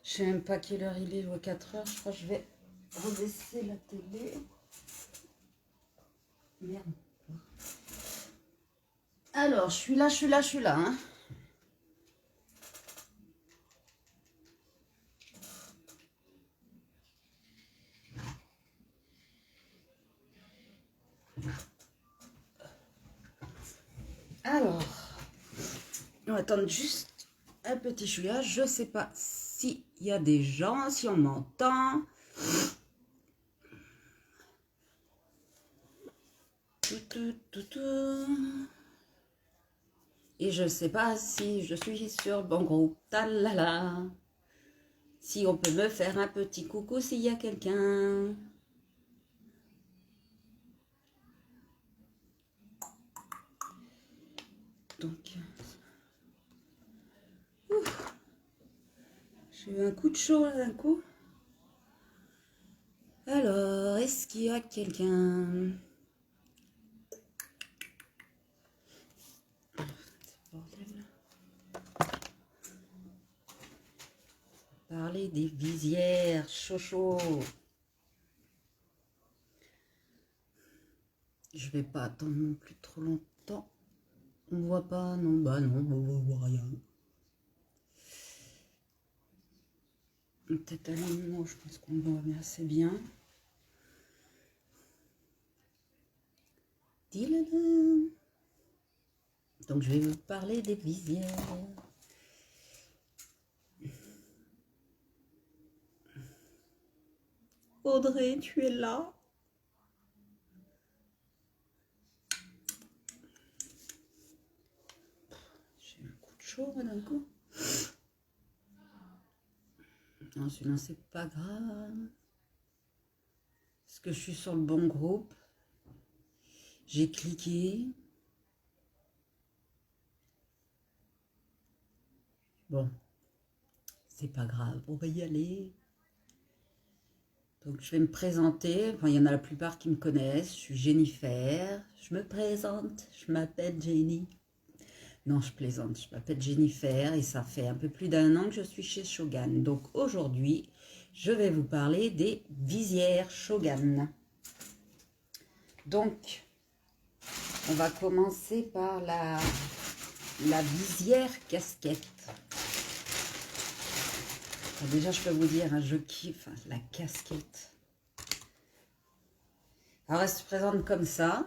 Je sais même pas quelle heure il est, 4 heures. Je crois que je vais rebaisser la télé. Merde. Alors, je suis là, hein. Alors, on va attendre juste un petit chouïa. Je sais pas s'il y a des gens, si on m'entend. Et je sais pas si je suis sur bon groupe. Talala. Si on peut me faire un petit coucou s'il y a quelqu'un. Donc, j'ai eu un coup de chaud là d'un coup. Alors, est-ce qu'il y a quelqu'un? Parler des visières, chaud. Je vais pas attendre non plus trop longtemps. On voit pas, non, bah non, on voit rien. Peut-être à l'animaux, je pense qu'on voit bien assez bien. Donc je vais vous parler des visières. Audrey, tu es là? J'ai un coup de chaud d'un coup. Non, sinon c'est pas grave. Est-ce que je suis sur le bon groupe? J'ai cliqué. Bon, c'est pas grave, on va y aller. Donc je vais me présenter. Enfin, il y en a la plupart qui me connaissent. Je suis Jennifer. Je me présente. Je m'appelle Jenny. Non, je plaisante. Je m'appelle Jennifer et ça fait un peu plus d'1 an que je suis chez Shogun. Donc aujourd'hui, je vais vous parler des visières Shogun. Donc, on va commencer par la visière casquette. Alors déjà, je peux vous dire, hein, je kiffe la casquette. Alors, elle se présente comme ça,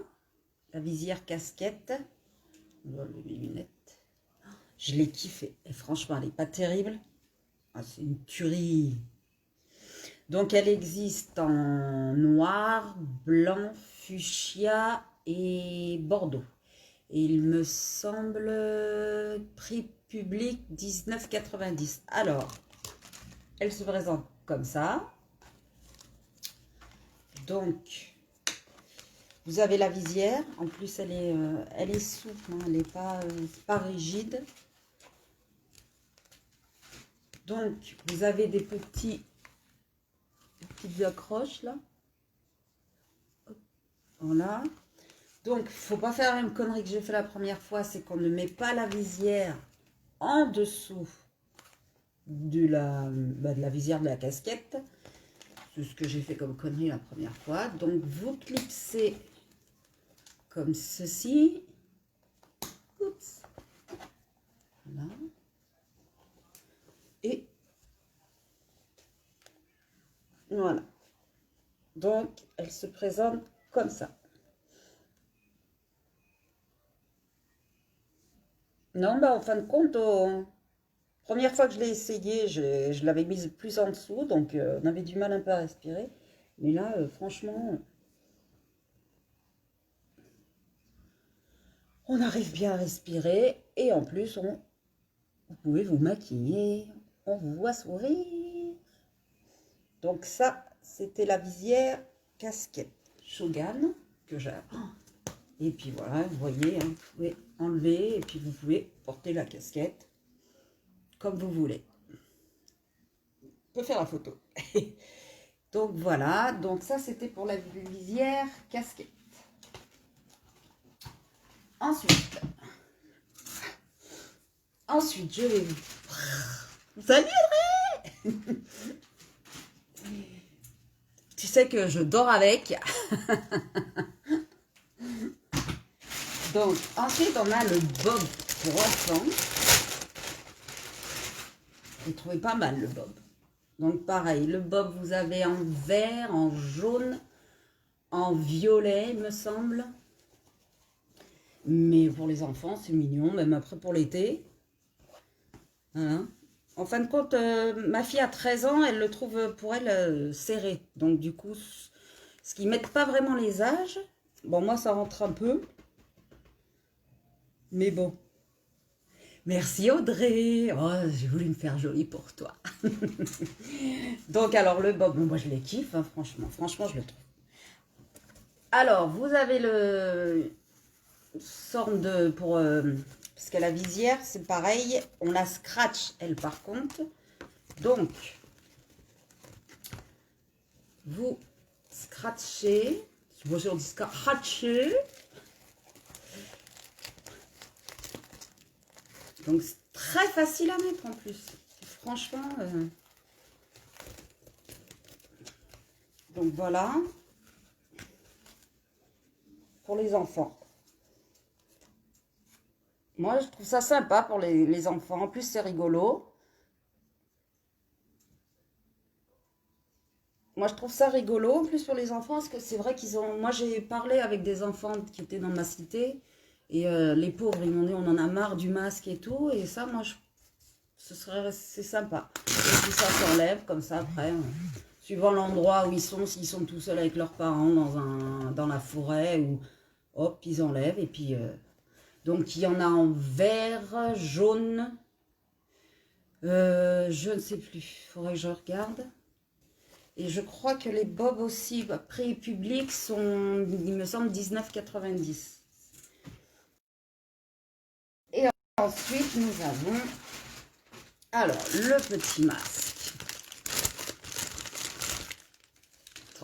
la visière casquette. On va enlever mes lunettes. Je l'ai kiffée. Et franchement, elle n'est pas terrible. Ah, c'est une tuerie. Donc, elle existe en noir, blanc, fuchsia et bordeaux. Et il me semble prix public 19,90. Alors, elle se présente comme ça. Donc, vous avez la visière. En plus, elle est souple. Hein, elle n'est pas rigide. Donc, vous avez des petites accroches là. Voilà. Donc, il ne faut pas faire la même connerie que j'ai fait la première fois, c'est qu'on ne met pas la visière en dessous de la visière de la casquette. C'est ce que j'ai fait comme connerie la première fois. Donc, vous clipsez comme ceci. Oups. Voilà. Et voilà. Donc, elle se présente comme ça. Non, bah en fin de compte, première fois que je l'ai essayé, je l'avais mise plus en dessous, donc on avait du mal un peu à respirer. Mais là, franchement, on arrive bien à respirer. Et en plus, vous pouvez vous maquiller, on vous voit sourire. Donc ça, c'était la visière casquette Shogun que j'ai. Et puis voilà, vous voyez, hein, vous pouvez enlever et puis vous pouvez porter la casquette comme vous voulez. On peut faire la photo. Donc voilà, donc ça c'était pour la visière casquette. Ensuite je vais vous... Salut Audrey. Tu sais que je dors avec. Donc, ensuite, on a le bob pour enfants. J'ai trouvé pas mal le bob. Donc, pareil, le bob, vous avez en vert, en jaune, en violet, il me semble. Mais pour les enfants, c'est mignon, même après pour l'été. Voilà. En fin de compte, ma fille a 13 ans, elle le trouve pour elle serré. Donc du coup, ce qu'ils mettent pas vraiment les âges. Bon, moi, ça rentre un peu. Mais bon. Merci Audrey. Oh, j'ai voulu me faire jolie pour toi. Donc alors le bob, bon, moi je les kiffe, hein, franchement. Franchement, je le trouve. Alors, vous avez le sorte de... pour parce qu'à la visière, c'est pareil. On la scratch, elle, par contre. Donc, vous scratchez. Bonjour, on dit scratcher. Donc, c'est très facile à mettre en plus. Franchement. Donc, voilà. Pour les enfants. Moi, je trouve ça sympa pour les enfants. En plus, c'est rigolo. Moi, je trouve ça rigolo, en plus pour les enfants, parce que c'est vrai qu'ils ont... Moi, j'ai parlé avec des enfants qui étaient dans ma cité, et les pauvres, ils m'ont dit, on en a marre du masque et tout, et ça, moi, c'est sympa. Et puis ça s'enlève, comme ça, après, suivant l'endroit où ils sont, s'ils sont tout seuls avec leurs parents dans la forêt, ou hop, ils enlèvent, et puis... donc, il y en a en vert, jaune, je ne sais plus, il faudrait que je regarde. Et je crois que les bobs aussi, prix public, sont, il me semble, 19,90. Et ensuite, nous avons, alors, le petit masque.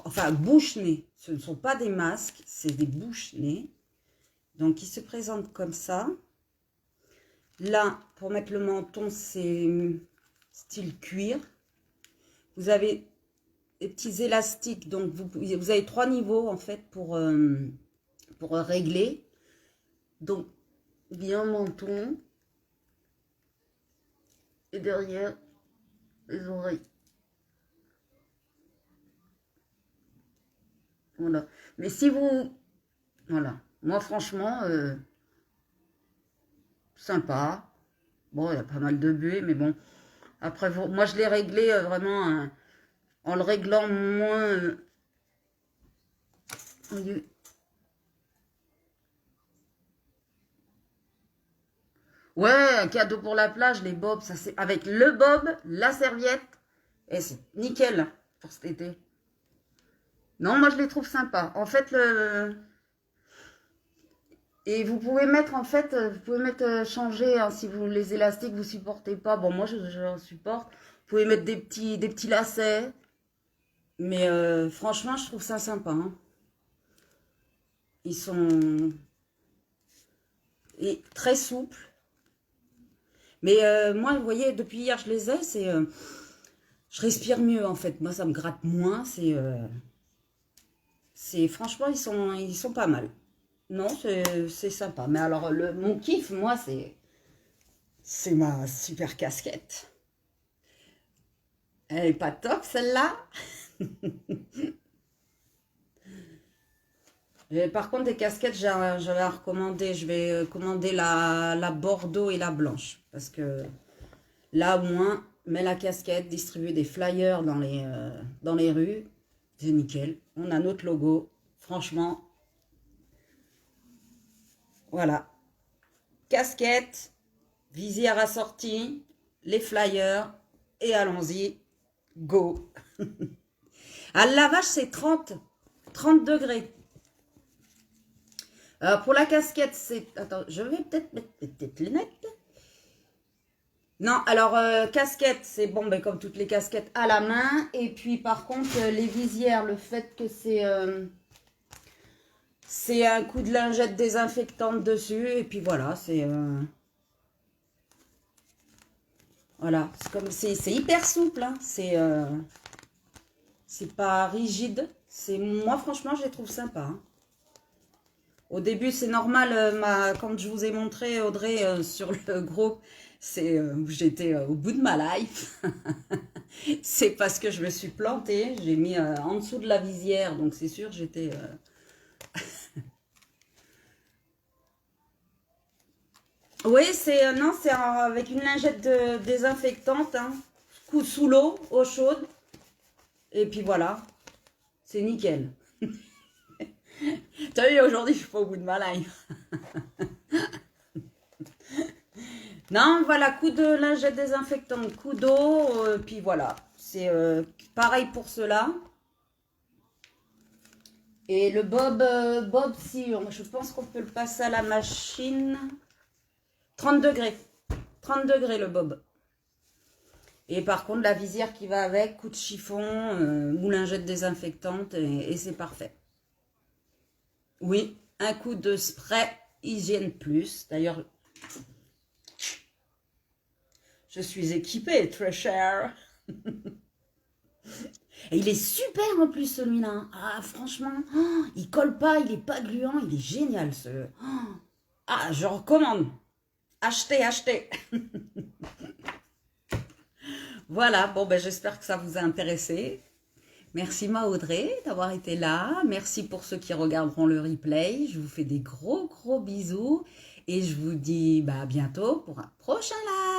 Enfin, bouche-nez. Ce ne sont pas des masques, c'est des bouche-nez. Donc, ils se présentent comme ça. Là, pour mettre le menton, c'est style cuir. Vous avez des petits élastiques, donc vous avez 3 niveaux en fait pour régler. Donc bien menton et derrière les oreilles. Voilà. Mais si vous... Voilà. Moi franchement, sympa. Bon, il y a pas mal de buées, mais bon. Après, moi je l'ai réglé vraiment en le réglant moins... Ouais, un cadeau pour la plage, les bobs, ça c'est avec le bob, la serviette, et c'est nickel pour cet été. Non, moi je les trouve sympas. En fait, et vous pouvez mettre, en fait, vous pouvez mettre, changer, hein, si vous les élastiques vous supportez pas. Bon, moi je supporte. Vous pouvez mettre des petits lacets. Mais franchement, je trouve ça sympa, hein. Ils sont très souples. Mais moi, vous voyez, depuis hier, je les ai, je respire mieux, en fait. Moi, ça me gratte moins. Franchement, ils sont pas mal. Non, c'est sympa. Mais alors, mon kiff, moi, c'est ma super casquette. Elle est pas top, celle-là. Par contre, des casquettes, j'avais à recommander. Je vais commander la Bordeaux et la blanche. Parce que là, au moins, met la casquette, distribuer des flyers dans les rues. C'est nickel. On a notre logo. Franchement, voilà. Casquette, visière assortie, les flyers. Et allons-y. Go. À le lavage, c'est 30 degrés. Pour la casquette, c'est... Attends, je vais peut-être mettre mes petites lunettes. Non, alors, casquette, c'est bon, ben, comme toutes les casquettes, à la main. Et puis, par contre, les visières, le fait que c'est un coup de lingette désinfectante dessus. Et puis, voilà, c'est... Voilà, c'est hyper souple, hein. C'est pas rigide. Moi franchement, je les trouve sympas, hein. Au début, c'est normal, quand je vous ai montré, Audrey, sur le groupe, j'étais au bout de ma life. C'est parce que je me suis plantée. J'ai mis en dessous de la visière, donc c'est sûr, j'étais... Oui, non, c'est avec une lingette désinfectante, hein. Sous l'eau, eau chaude. Et puis voilà, c'est nickel. T'as vu, aujourd'hui, je suis pas au bout de ma life. Non, voilà, coup de lingette désinfectante, coup d'eau, puis voilà. C'est pareil pour cela. Et le bob, si, je pense qu'on peut le passer à la machine. 30 degrés. 30 degrés le bob. Et par contre, la visière qui va avec, coup de chiffon, moulingette désinfectante, et c'est parfait. Oui, un coup de spray Hygiène Plus. D'ailleurs, je suis équipée, très cher. Et il est super en plus celui-là. Ah, franchement, oh, il colle pas, il est pas gluant, il est génial ce. Oh. Ah, je recommande. Achetez, achetez. Voilà, bon, ben, j'espère que ça vous a intéressé. Merci ma Audrey d'avoir été là. Merci pour ceux qui regarderont le replay. Je vous fais des gros bisous et je vous dis bah, à bientôt pour un prochain live.